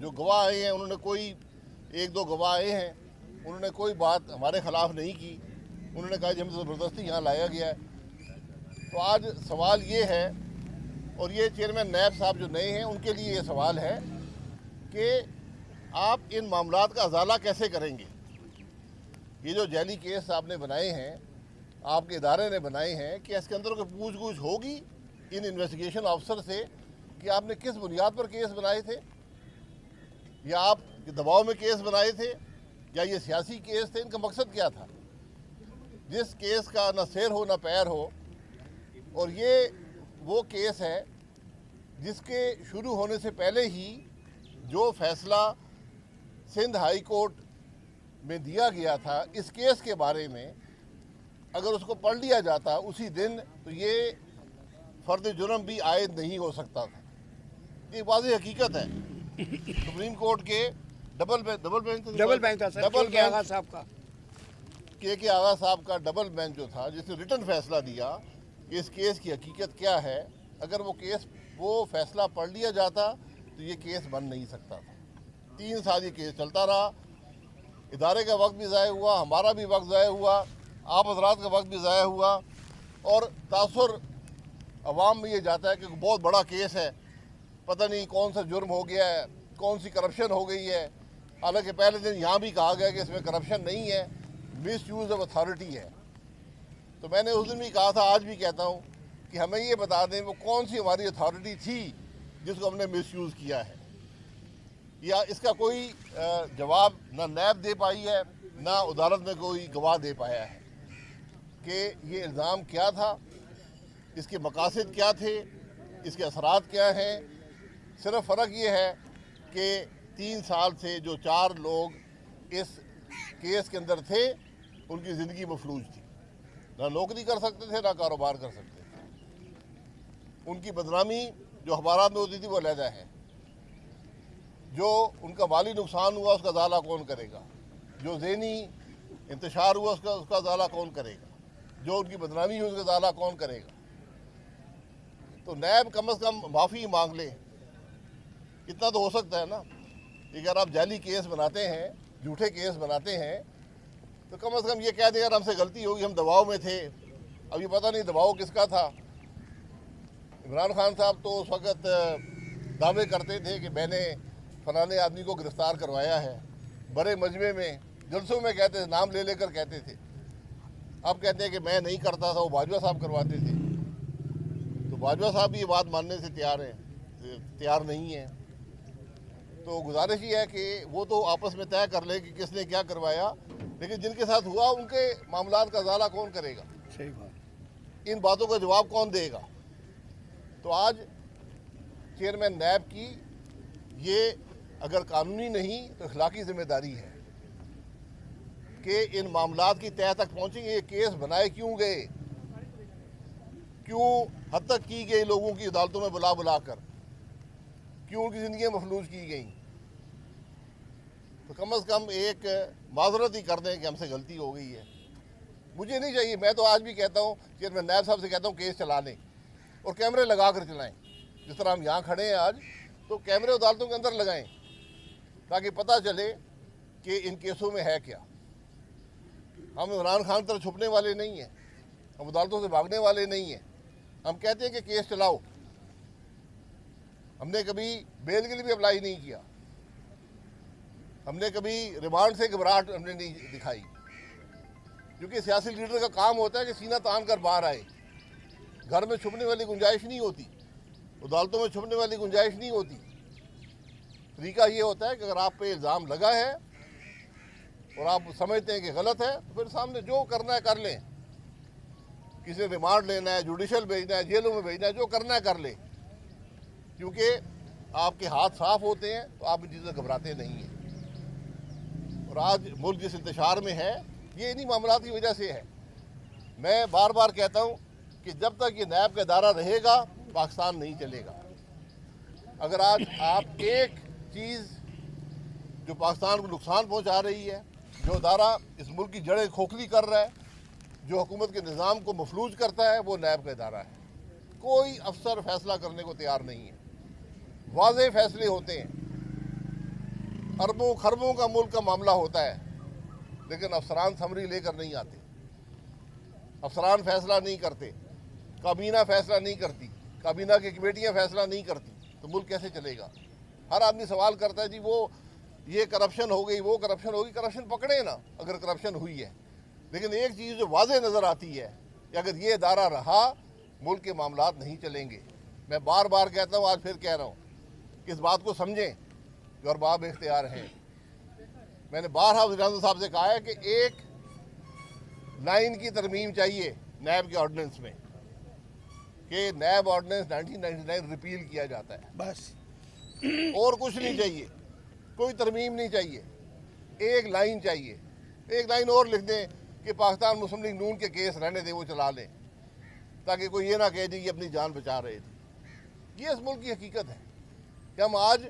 जो गवाह आए हैं उन्होंने कोई, एक दो गवाह आए हैं, उन्होंने कोई बात हमारे ख़िलाफ़ नहीं की। उन्होंने कहा कि हमें ज़बरदस्ती यहाँ लाया गया है। तो आज सवाल ये है, और ये चेयरमैन नैब साहब जो नए हैं उनके लिए ये सवाल है कि आप इन मामलात का अजाला कैसे करेंगे। ये जो जाली केस आपने बनाए हैं, आपके इदारे ने बनाए हैं, कि इसके अंदर कोई पूछ गूछ होगी इन इन्वेस्टिगेशन ऑफिसर से कि आपने किस बुनियाद पर केस बनाए थे, या आप दबाव में केस बनाए थे, या ये सियासी केस थे, इनका मकसद क्या था। जिस केस का न सैर हो न पैर हो, और ये वो केस है जिसके शुरू होने से पहले ही जो फैसला सिंध हाई कोर्ट में दिया गया था इस केस के बारे में, अगर उसको पढ़ लिया जाता उसी दिन, तो ये फर्द जुर्म भी आयद नहीं हो सकता था। ये वाज़ेह हकीकत है। सुप्रीम कोर्ट के डबल बेंच था सर, के आगा साहब का, के आगा साहब का डबल बेंच जो था, जिसने रिटन फैसला दिया कि इस केस की हकीकत क्या है, अगर वो फैसला पढ़ लिया जाता तो ये केस बन नहीं सकता था। 3 साल ये केस चलता रहा, इदारे का वक्त भी ज़ाया हुआ, हमारा भी वक्त ज़ाया हुआ, आप हजरात का वक्त भी ज़ाया हुआ, और तासुर अवाम में ये जाता है कि बहुत बड़ा केस है, पता नहीं कौन सा जुर्म हो गया है, कौन सी करप्शन हो गई है। हालांकि पहले दिन यहाँ भी कहा गया कि इसमें करप्शन नहीं है, मिस यूज़ ऑफ अथॉरिटी है। तो मैंने उस दिन भी कहा था, आज भी कहता हूँ कि हमें ये बता दें वो कौन सी हमारी अथॉरिटी थी जिसको हमने मिस यूज़ किया है, या इसका कोई जवाब ना नैब दे पाई है, ना अदालत में कोई गवाह दे पाया है कि ये इल्ज़ाम क्या था, इसके मकासद क्या थे, इसके असरात क्या हैं। सिर्फ फ़र्क ये है कि 3 साल से जो 4 लोग इस केस के अंदर थे उनकी ज़िंदगी मफलूज थी, ना नौकरी कर सकते थे, ना कारोबार कर सकते थे। उनकी बदनामी जो अखबारात में होती थी वो अलहदा है, जो उनका माली नुकसान हुआ उसका अजाला कौन करेगा, जो ज़हनी इंतशार हुआ उसका अजाला कौन करेगा, जो उनकी बदनामी हुई उसका अजाला कौन करेगा। तो नैब कम से कम माफ़ी मांग ले, इतना तो हो सकता है ना। अगर आप जाली केस बनाते हैं, झूठे केस बनाते हैं, तो कम से कम ये कह दें यार हमसे गलती होगी, हम दबाव में थे। अब ये पता नहीं दबाव किसका था। इमरान खान साहब तो उस वक़्त दावे करते थे कि मैंने फलाने आदमी को गिरफ़्तार करवाया है, बड़े मजमे में जलसों में कहते थे, नाम ले लेकर कहते थे। अब कहते हैं कि मैं नहीं करता था, वो बाजवा साहब करवाते थे। तो बाजवा साहब भी ये बात मानने से तैयार नहीं है। तो गुजारिश ही है कि वो तो आपस में तय कर ले कि किसने क्या करवाया, लेकिन जिनके साथ हुआ उनके मामलात का अजाला कौन करेगा। सही बात। इन बातों का जवाब कौन देगा। तो आज चेयरमैन नैब की ये अगर कानूनी नहीं तो अखलाकी जिम्मेदारी है कि इन मामलात की तह तक पहुँचेंगे। ये केस बनाए क्यों गए, क्यों हद तक की गई लोगों की अदालतों में बुला बुला कर, क्यों उनकी ज़िंदगियाँ मफलूज की गई। तो कम से कम एक माजरत ही कर दें कि हमसे गलती हो गई है। मुझे नहीं चाहिए, मैं तो आज भी कहता हूँ चेयरमैन नैब साहब से कहता हूँ केस चला लें और कैमरे लगा कर चलाएँ। जिस तरह हम यहाँ खड़े हैं आज, तो कैमरे अदालतों के अंदर लगाएं ताकि पता चले कि इन केसों में है क्या। हम इमरान खान तरह छुपने वाले नहीं हैं, हम अदालतों से भागने वाले नहीं हैं। हम कहते हैं कि केस चलाओ। हमने कभी बेल के लिए भी अप्लाई नहीं किया, हमने कभी रिमांड से घबराहट हमने नहीं दिखाई, क्योंकि सियासी लीडर का काम होता है कि सीना तान कर बाहर आए। घर में छुपने वाली गुंजाइश नहीं होती, अदालतों में छुपने वाली गुंजाइश नहीं होती। तरीका ये होता है कि अगर आप पे इल्ज़ाम लगा है और आप समझते हैं कि गलत है, तो फिर सामने जो करना है कर लें। किसी ने रिमांड लेना है, जुडिशल भेजना है, जेलों में भेजना है, जो करना है कर लें, क्योंकि आपके हाथ साफ होते हैं तो आप इन चीज़ों से घबराते नहीं हैं। और आज मुल्क जिस इंतशार में है ये इन्हीं मामलात की वजह से है। मैं बार बार कहता हूँ कि जब तक ये नैब का इदारा रहेगा पाकिस्तान नहीं चलेगा। अगर आज आप एक चीज़ जो पाकिस्तान को नुकसान पहुँचा रही है, जो इदारा इस मुल्क की जड़ें खोखली कर रहा है, जो हुकूमत के निज़ाम को मफलूज करता है, वो नैब का इदारा है। कोई अफसर फैसला करने को तैयार नहीं है। वाज़ेह फैसले होते हैं अरबों खरबों का मुल्क का मामला होता है, लेकिन अफसरान समरी लेकर नहीं आते, अफसरान फैसला नहीं करते, काबीना फैसला नहीं करती, काबीना की कमेटियाँ फैसला नहीं करती, तो मुल्क कैसे चलेगा? हर आदमी सवाल करता है जी वो ये करप्शन हो गई, वो करप्शन होगी। करप्शन पकड़े ना अगर करप्शन हुई है, लेकिन एक चीज़ जो वाज़े नज़र आती है कि अगर ये इदारा रहा मुल्क के मामलात नहीं चलेंगे। मैं बार बार कहता हूँ, आज फिर कह रहा हूँ कि इस बात को समझें कि और बाब इख्तियार हैं। मैंने बारहा वज़ीर साहब से कहा है कि एक लाइन की तरमीम चाहिए नैब के ऑर्डिनेंस में कि नैब ऑर्डिनेंस 1999 रिपील किया जाता है, बस और कुछ नहीं चाहिए, कोई तरमीम नहीं चाहिए, एक लाइन चाहिए। एक लाइन और लिख दें कि पाकिस्तान मुस्लिम लीग नून के केस रहने दें, वो चला लें, ताकि कोई ये ना कहे जी अपनी जान बचा रहे थे। ये इस मुल्क की हकीकत है कि हम आज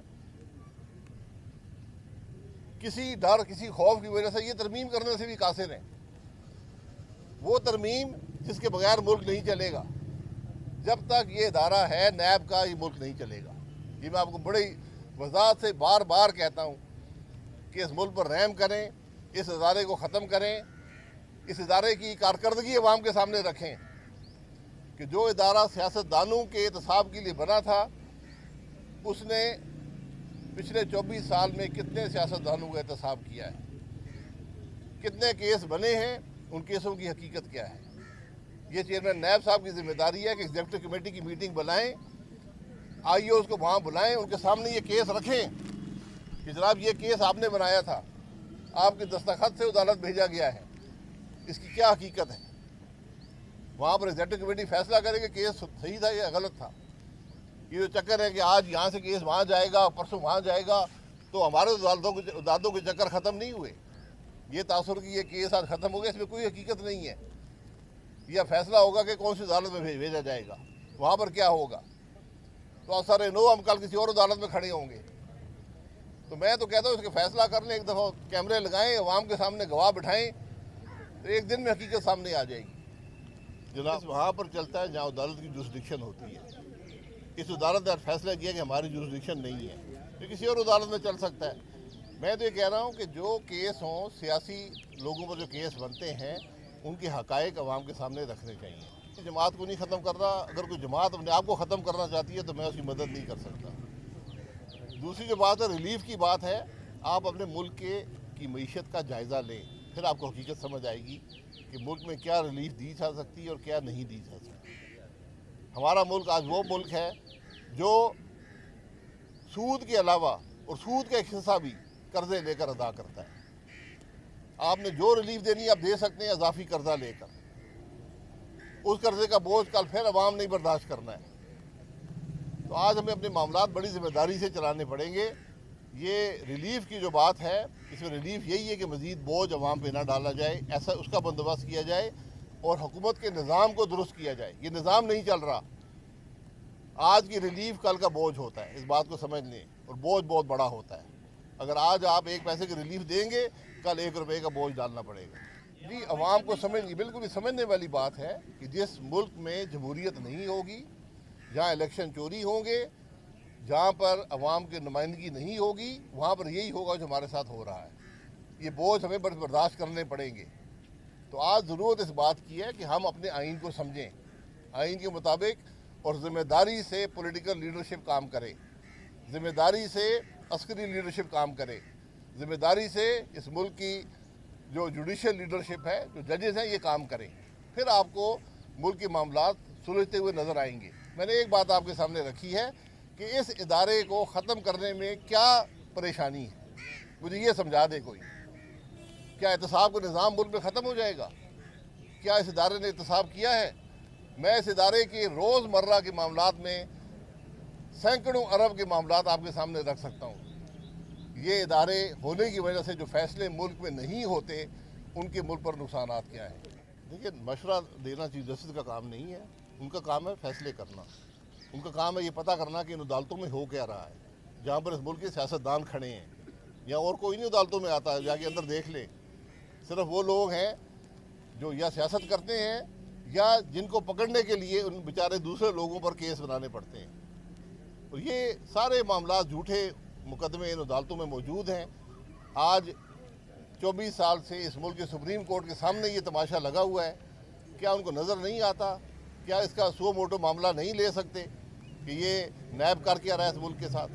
किसी डर किसी खौफ की वजह से ये तरमीम करने से भी कासिर हैं। वो तरमीम जिसके बगैर मुल्क नहीं चलेगा। जब तक ये इदारा है नैब का, ये मुल्क नहीं चलेगा। ये मैं आपको बड़ी वजाहत से बार बार कहता हूँ कि इस मुल्क पर रहम करें, इस इदारे को ख़त्म करें, इस इदारे की कारकर्दगी अवाम के सामने रखें कि जो इदारा सियासतदानों के एहतसाब के लिए बना था, उसने पिछले 24 साल में कितने सियासतदानों का एहतसाब किया है, कितने केस बने हैं, उन केसों की हकीकत क्या है। ये चेयरमैन नैब साहब की जिम्मेदारी है कि एग्जीक्यूटिव कमेटी की मीटिंग बुलाएं, आईओ को वहाँ बुलाएं, उनके सामने ये केस रखें कि जनाब ये केस आपने बनाया था, आपके दस्तखत से अदालत भेजा गया है, इसकी क्या हकीकत है। वहाँ पर एग्जीक्यूटिव कमेटी फैसला करे कि केस सही था या गलत था। ये जो चक्कर है कि आज यहाँ से केस वहाँ जाएगा, परसों वहाँ जाएगा, तो हमारे अदालतों के चक्कर ख़त्म नहीं हुए। ये तासुर कि ये केस आज ख़त्म हो गया, इसमें कोई हकीकत नहीं है। यह फैसला होगा कि कौन सी अदालत में भेजा जाएगा, वहाँ पर क्या होगा। तो असर नो हम कल किसी और अदालत में खड़े होंगे। तो मैं तो कहता हूँ इसका फैसला कर लें, एक दफ़ा कैमरे लगाएं, अवाम के सामने गवाह बिठाएं, तो एक दिन में हकीकत सामने आ जाएगी। जनाब वहाँ पर चलता है जहाँ अदालत की जुरिस्डिक्शन होती है। इस अदालत ने फैसला किया कि हमारी जुरिस्डिक्शन नहीं है, तो किसी और अदालत में चल सकता है। मैं तो ये कह रहा हूँ कि जो केस हों, सियासी लोगों पर जो केस बनते हैं, उनके हक़ाइक़ अवाम के सामने रखने चाहिए। जमात को नहीं ख़त्म कर रहा, अगर कोई जमात अपने आप को ख़त्म करना चाहती है तो मैं उसकी मदद नहीं कर सकता। दूसरी जो बात है रिलीफ की बात है, आप अपने मुल्क की मईशत का जायज़ा लें, फिर आपको हकीकत समझ आएगी कि मुल्क में क्या रिलीफ दी जा सकती है और क्या नहीं दी जा सकती। हमारा मुल्क आज वो मुल्क है जो सूद के अलावा और सूद का एक हिस्सा भी कर्जे लेकर अदा करता है। आपने जो रिलीफ देनी है आप दे सकते हैं इजाफी कर्जा लेकर, उस कर्जे का बोझ कल फिर अवाम नहीं बर्दाश्त करना है। तो आज हमें अपने मामलात बड़ी जिम्मेदारी से चलाने पड़ेंगे। ये रिलीफ की जो बात है, इसमें रिलीफ यही है कि मज़ीद बोझ अवाम पे ना डाला जाए, ऐसा उसका बंदोबस्त किया जाए और हुकूमत के निज़ाम को दुरुस्त किया जाए। ये निज़ाम नहीं चल रहा। आज की रिलीफ कल का बोझ होता है, इस बात को समझ लें, और बोझ बहुत बड़ा होता है। अगर आज आप 1 पैसे की रिलीफ देंगे, कल 1 रुपये का बोझ डालना पड़ेगा। जी अवाम को बिल्कुल भी समझने वाली बात है कि जिस मुल्क में जमहूरियत नहीं होगी, जहाँ इलेक्शन चोरी होंगे, जहाँ पर अवाम की नुमाइंदगी नहीं होगी, वहाँ पर यही होगा जो हमारे साथ हो रहा है। ये बोझ हमें बर्दाश्त करने पड़ेंगे। तो आज ज़रूरत इस बात की है कि हम अपने आइन को समझें, आइन के मुताबिक, और ज़िम्मेदारी से पॉलिटिकल लीडरशिप काम करे, ज़िम्मेदारी से अस्करी लीडरशिप काम करे, ज़िम्मेदारी से इस मुल्क की जो जुडिशल लीडरशिप है, जो जजेस हैं, ये काम करें। फिर आपको मुल्क के मामलात सुलझते हुए नज़र आएंगे। मैंने एक बात आपके सामने रखी है कि इस इदारे को ख़त्म करने में क्या परेशानी है, मुझे ये समझा दे कोई। क्या एहतसाब का निज़ाम मुल्क में ख़त्म हो जाएगा? क्या इस इदारे ने एहतसाब किया है? मैं इस इदारे के रोज़मर्रा के मामलात में सैकड़ों अरब के मामलात आपके सामने रख सकता हूँ। ये इदारे होने की वजह से जो फैसले मुल्क में नहीं होते, उनके मुल्क पर नुकसानात क्या हैं। देखिए, मशवरा देना चीफ जस्टिस का काम नहीं है, उनका काम है फैसले करना। उनका काम है ये पता करना कि इन अदालतों में हो क्या रहा है। जहाँ पर इस मुल्क के सियासतदान खड़े हैं, या और कोई नहीं अदालतों में आता है, जाके अंदर देख ले। सिर्फ वो लोग हैं जो या सियासत करते हैं या जिनको पकड़ने के लिए उन बेचारे दूसरे लोगों पर केस बनाने पड़ते हैं। और ये सारे मामला झूठे मुकदमे इन अदालतों में मौजूद हैं। आज 24 साल से इस मुल्क के सुप्रीम कोर्ट के सामने ये तमाशा लगा हुआ है। क्या उनको नज़र नहीं आता? क्या इसका सो मोटो मामला नहीं ले सकते कि ये नैब कर क्या रहा है इस मुल्क के साथ?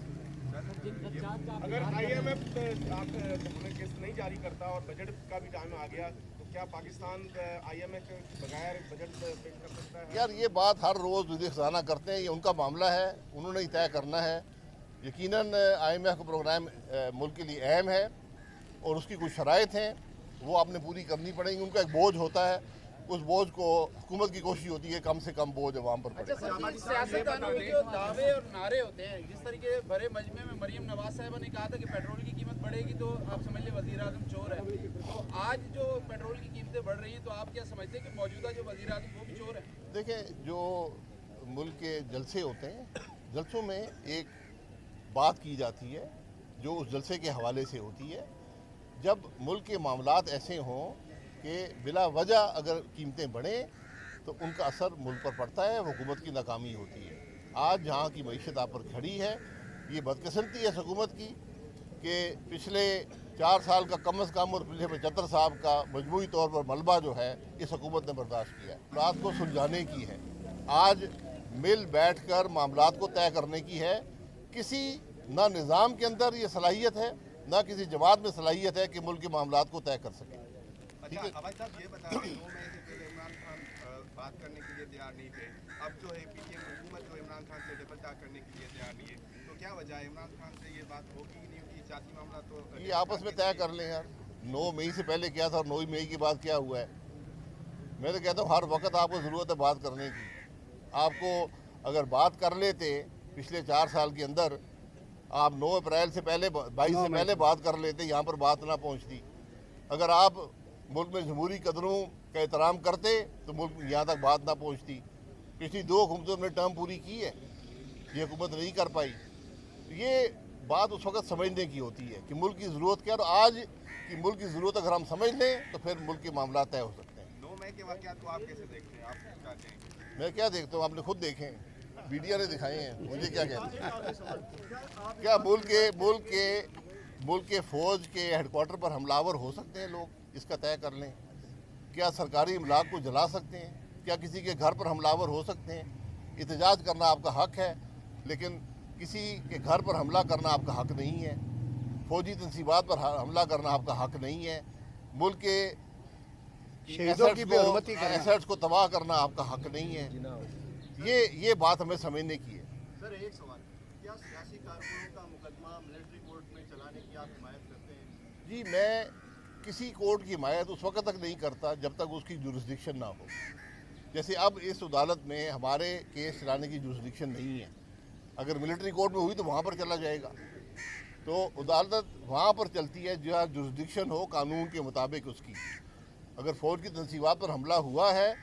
अगर IMF केस नहीं जारी करता और बजट का भी टाइम आ गया तो क्या पाकिस्तान IMF के बगैर बजट पेश कर सकता है? यार ये बात हर रोज़ वज़ीर ख़ज़ाना करते हैं, ये उनका मामला है, उन्होंने ही तय करना है। यकीनन IMF का प्रोग्राम मुल्क के लिए अहम है और उसकी कुछ शराइत हैं, वो आपने पूरी करनी पड़ेंगी। उनका एक बोझ होता है, उस बोझ को हुकूमत की कोशिश होती है कम से कम बोझ अवाम पर पड़े। सियासतदानों के जो दावे और नारे होते हैं, जिस तरीके बड़े मजमे में मरीम नवाज साहिबा ने कहा था कि पेट्रोल की कीमत बढ़ेगी तो आप समझ लें वज़ीर आज़म चोर है, तो आज जो पेट्रोल की कीमतें बढ़ रही हैं तो आप क्या समझते हैं कि मौजूदा जो वज़ीर आज़म वो भी चोर है? देखें, जो मुल्क के जलसे होते हैं, जलसों में एक बात की जाती है जो उस जलसे के हवाले से होती है। जब मुल्क के मामलात ऐसे हों कि बिला वजह अगर कीमतें बढ़ें तो उनका असर मुल्क पर पड़ता है, हुकूमत की नाकामी होती है। आज जहाँ की मईशत आप पर खड़ी है, ये बदकिस्मती है हुकूमत की कि पिछले 4 साल का कम अज़ कम और पिछले 75 साल का मजमूई तौर पर मलबा जो है इस हुकूमत ने बर्दाश्त किया है। बात को सुलझाने की है, आज मिल बैठ कर मामलात को तय करने की है। किसी ना निज़ाम के अंदर ये सलाहियत है, ना किसी जमात में सलाहियत है कि मुल्क के मामलात को तय कर सके। अच्छा, अवध साहब ये बता दें, 2 मई से पहले इमरान खान बात करने के लिए तैयार नहीं थे, अब जो है PTM हुकूमत जो इमरान खान से डबल करने के लिए तैयार नहीं है, तो क्या वजह है? इमरान खान से ये बात होगी कि नहीं होगी? सियासी मामला तो ये आपस में तय कर लें यार। 9 मई से पहले क्या था और 9 मई के बाद क्या हुआ है? मैं तो कहता हूँ हर वक्त आपको ज़रूरत है बात करने की। आपको अगर बात कर लेते पिछले 4 साल के अंदर, आप 9 अप्रैल से पहले 22 से पहले बात कर लेते, यहाँ पर बात ना पहुँचती। अगर आप मुल्क में जमहूरी कदरों का एहतराम करते तो मुल्क यहाँ तक बात ना पहुँचती। पिछली 2 हुकूमतों ने टर्म पूरी की है, ये हुकूमत नहीं कर पाई। ये बात उस वक्त समझने की होती है कि मुल्क की ज़रूरत क्या है, और आज की मुल्क की ज़रूरत अगर हम समझ लें तो फिर मुल्क के मामला तय हो सकते हैं। 9 मई के वाक़यात को आप कैसे देखते हैं? आप क्या कहेंगे? मैं क्या देखता हूँ, आपने खुद देखें, मीडिया ने दिखाए हैं, मुझे क्या कहते हैं? क्या मुल्क के फ़ौज के हेडक्वार्टर पर हमलावर हो सकते हैं लोग? इसका तय कर लें। क्या सरकारी इमलाक को जला सकते हैं? क्या किसी के घर पर हमलावर हो सकते हैं? एहतजाज करना आपका हक है, लेकिन किसी के घर पर हमला करना आपका हक नहीं है। फौजी तंसीबात पर हमला करना आपका हक नहीं है। मुल्क के एसेट्स को तबाह करना आपका हक नहीं है। ये बात हमें समझने की है। सर एक सवाल, क्या सियासी कारकुनों का मुकदमा मिलिट्री कोर्ट में चलाने की आप हिमायत करते हैं? जी, मैं किसी कोर्ट की हिमायत उस वक्त तक नहीं करता जब तक उसकी जुरिस्डिक्शन ना हो। जैसे अब इस अदालत में हमारे केस चलाने की जुरिस्डिक्शन नहीं है। अगर मिलिट्री कोर्ट में हुई तो वहाँ पर चला जाएगा। तो अदालत वहाँ पर चलती है जहाँ जुरिस्डिक्शन हो कानून के मुताबिक उसकी। अगर फ़ौज की तंसीबात पर हमला हुआ है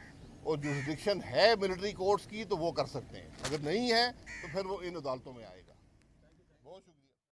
और जुरिस्डिक्शन है मिलिट्री कोर्ट्स की तो वो कर सकते हैं, अगर नहीं है तो फिर वो इन अदालतों में आएगा।